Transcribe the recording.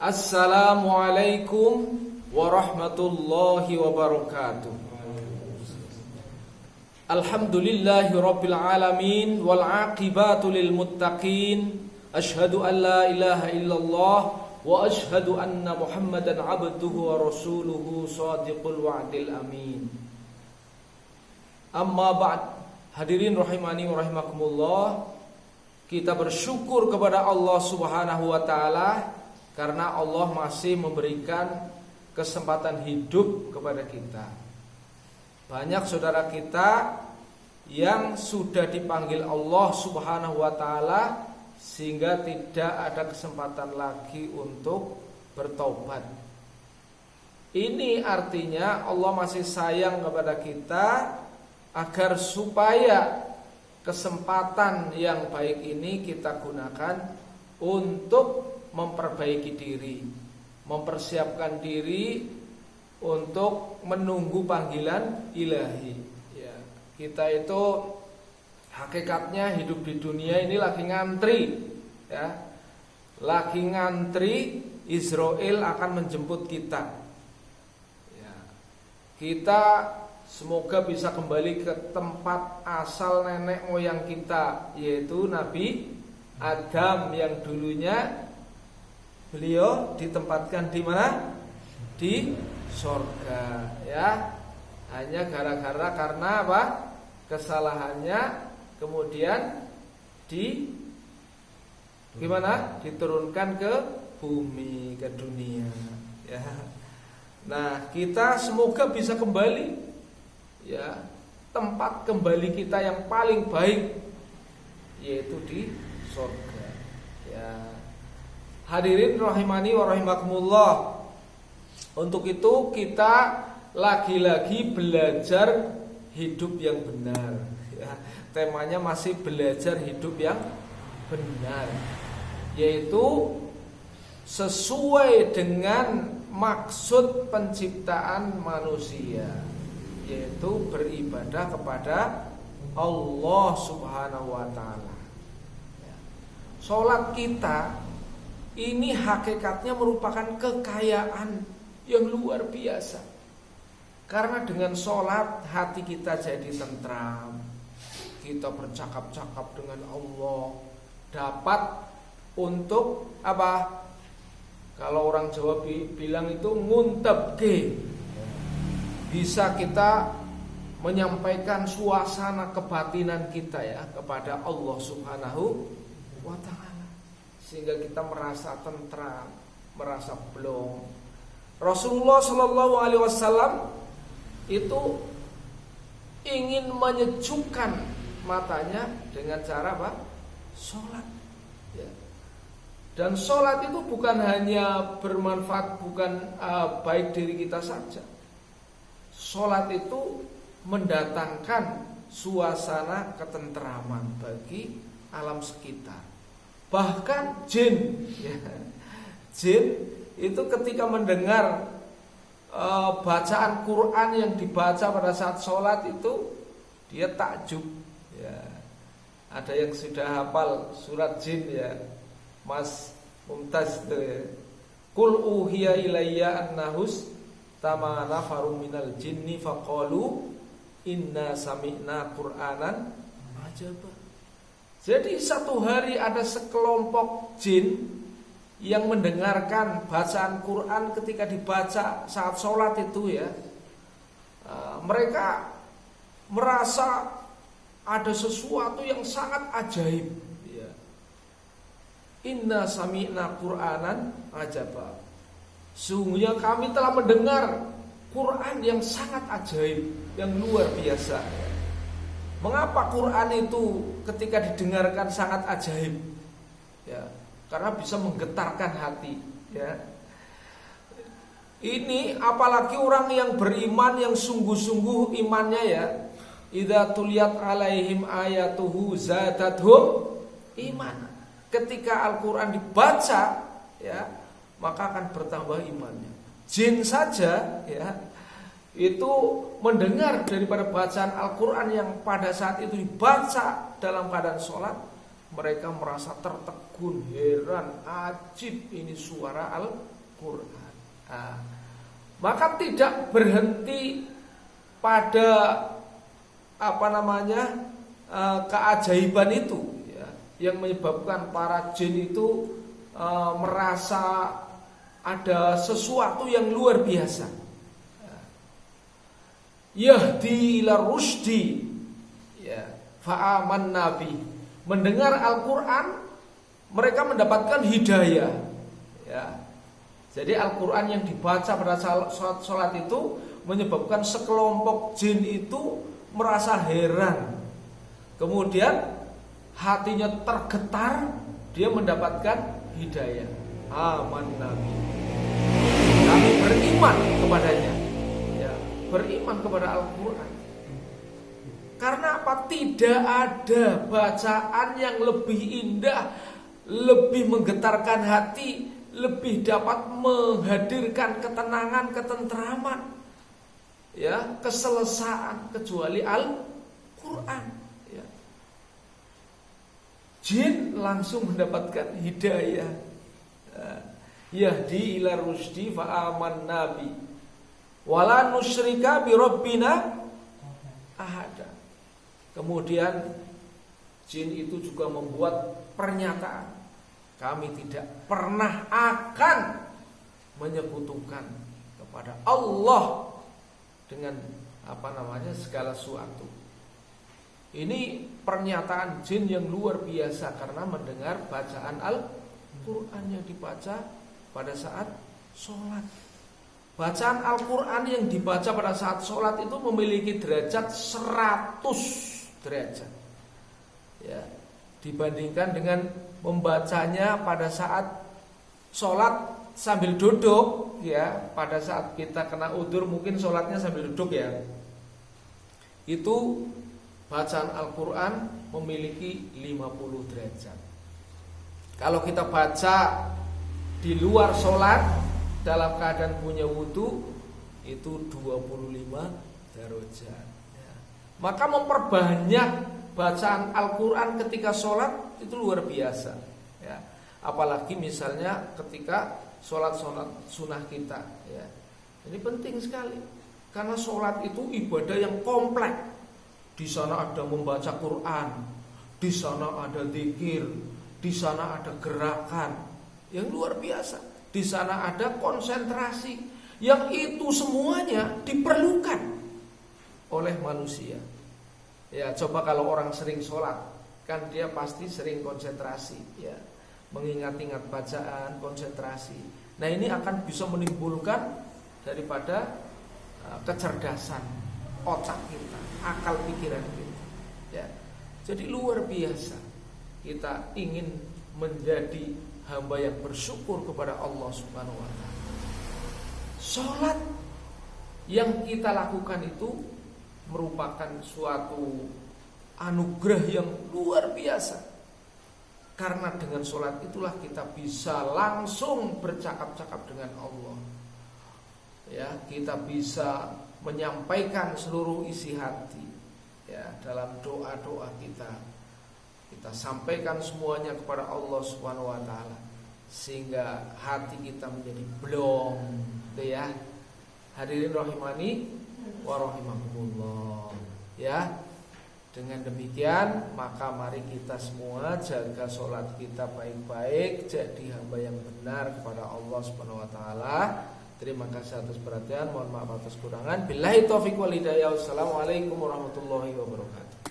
Assalamualaikum warahmatullahi wabarakatuh. Alhamdulillahi rabbil alamin wal aqibatu lil muttaqin. Asyhadu an la ilaha illallah wa asyhadu anna Muhammadan abduhu wa rasuluhu shadiqul wa'dil amin. Amma ba'd. Hadirin rahimani wa rahimakumullah. Kita bersyukur kepada Allah Subhanahu wa taala karena Allah masih memberikan kesempatan hidup kepada kita. Banyak saudara kita yang sudah dipanggil Allah Subhanahu wa taala sehingga tidak ada kesempatan lagi untuk bertobat. Ini artinya Allah masih sayang kepada kita agar supaya kesempatan yang baik ini kita gunakan untuk memperbaiki diri, mempersiapkan diri untuk menunggu panggilan ilahi. Ya, kita itu hakikatnya hidup di dunia ini lagi ngantri, ya, lagi ngantri Israel akan menjemput kita. Ya, kita semoga bisa kembali ke tempat asal nenek moyang kita, yaitu Nabi Adam yang dulunya beliau ditempatkan di mana? Di surga, ya. Hanya gara-gara karena apa? Kesalahannya kemudian diturunkan ke bumi, ke dunia, ya. Nah, kita semoga bisa kembali, ya, tempat kembali kita yang paling baik, yaitu di surga, ya. Hadirin rahimani wa rahimakumullah. Untuk itu kita lagi-lagi belajar hidup yang benar, ya. Temanya masih belajar hidup yang benar, yaitu sesuai dengan maksud penciptaan manusia, yaitu beribadah kepada Allah Subhanahu wa taala. Salat kita ini hakikatnya merupakan kekayaan yang luar biasa. Karena dengan sholat hati kita jadi tentram, kita bercakap-cakap dengan Allah, dapat untuk apa? Kalau orang Jawa bilang itu nguntebke. Bisa kita menyampaikan suasana kebatinan kita, ya, kepada Allah Subhanahu wa ta'ala, sehingga kita merasa tentram, merasa plong. Rasulullah Shallallahu Alaihi Wasallam itu ingin menyejukkan matanya dengan cara apa? Sholat, ya. Dan sholat itu bukan hanya bermanfaat, bukan baik diri kita saja. Sholat itu mendatangkan suasana ketentraman bagi alam sekitar. Bahkan jin, ya, jin itu ketika mendengar bacaan Quran yang dibaca pada saat sholat itu dia takjub, ya. Ada yang sudah hafal surat jin, ya, Mas Mumtaz itu, ya. Qul uhiya ilayya annahus tama nafarum minal jinni faqalu inna sami'na Qur'anan ajaba. Jadi satu hari ada sekelompok jin yang mendengarkan bacaan Quran ketika dibaca saat sholat itu, ya. Mereka merasa ada sesuatu yang sangat ajaib, ya. Inna sami'na Qur'anan ajaba. Sungguhnya kami telah mendengar Quran yang sangat ajaib, yang luar biasa. Mengapa Quran itu ketika didengarkan sangat ajaib? Ya, karena bisa menggetarkan hati, ya. Ini apalagi orang yang beriman, yang sungguh-sungguh imannya, ya. Idza tuliyat alaihim ayatuhu zadatuhum iman. Ketika Al-Qur'an dibaca, ya, maka akan bertambah imannya. Jin saja, ya, itu mendengar daripada bacaan Al-Quran yang pada saat itu dibaca dalam keadaan sholat, mereka merasa tertegun, heran, ajib ini suara Al-Quran. Maka tidak berhenti pada keajaiban itu, ya, yang menyebabkan para jin itu merasa ada sesuatu yang luar biasa. Yahdi ila rusdi, ya, fa'aman nabi. Mendengar Al-Quran, mereka mendapatkan hidayah, ya. Jadi Al-Quran yang dibaca pada sholat itu menyebabkan sekelompok jin itu merasa heran. Kemudian hatinya tergetar, dia mendapatkan hidayah. Aman nabi, kami beriman kepadanya, ya, beriman kepada Al-Quran. Karena apa? Tidak ada bacaan yang lebih indah, lebih menggetarkan hati, lebih dapat menghadirkan ketenangan, ketentraman, ya, keselesaan kecuali Al-Quran, ya. Jin langsung mendapatkan hidayah. Yahdi ila rusdi fa aman nabi wala nusyrika bi rabbina ahada. Kemudian jin itu juga membuat pernyataan, kami tidak pernah akan menyekutukan kepada Allah dengan segala sesuatu. Ini pernyataan jin yang luar biasa karena mendengar bacaan Al-Quran yang dibaca pada saat sholat. Bacaan Al-Quran yang dibaca pada saat sholat itu memiliki derajat 100 derajat, ya, dibandingkan dengan membacanya pada saat sholat sambil duduk, ya. Pada saat kita kena udzur mungkin sholatnya sambil duduk, ya. Itu bacaan Al-Quran memiliki 50 derajat. Kalau kita baca di luar sholat dalam keadaan punya wudu, itu 25 derajat, ya. Maka memperbanyak bacaan Al-Quran ketika sholat itu luar biasa, ya. Apalagi misalnya ketika sholat sunnah kita, ya. Ini penting sekali karena sholat itu ibadah yang kompleks. Di sana ada membaca Quran, di sana ada zikir, di sana ada gerakan yang luar biasa, di sana ada konsentrasi, yang itu semuanya diperlukan oleh manusia. Ya, coba kalau orang sering sholat, kan dia pasti sering konsentrasi, ya, mengingat-ingat bacaan, konsentrasi. Nah, ini akan bisa menimbulkan daripada kecerdasan otak kita, akal pikiran kita, ya. Jadi luar biasa kita ingin menjadi hamba yang bersyukur kepada Allah Subhanahu wa ta'ala. Sholat yang kita lakukan itu merupakan suatu anugerah yang luar biasa. Karena dengan sholat itulah kita bisa langsung bercakap-cakap dengan Allah, ya, kita bisa menyampaikan seluruh isi hati, ya, dalam doa-doa kita sampaikan semuanya kepada Allah Subhanahu wa ta'ala, sehingga hati kita menjadi blong, ya. Hadirin rahimani wa rahimakumullah, ya. Dengan demikian maka mari kita semua jaga sholat kita baik-baik, jadi hamba yang benar kepada Allah Subhanahu wa ta'ala. Terima kasih atas perhatian, mohon maaf atas kurangan. Billahi taufiq wal hidayah. Wassalamualaikum warahmatullahi wabarakatuh.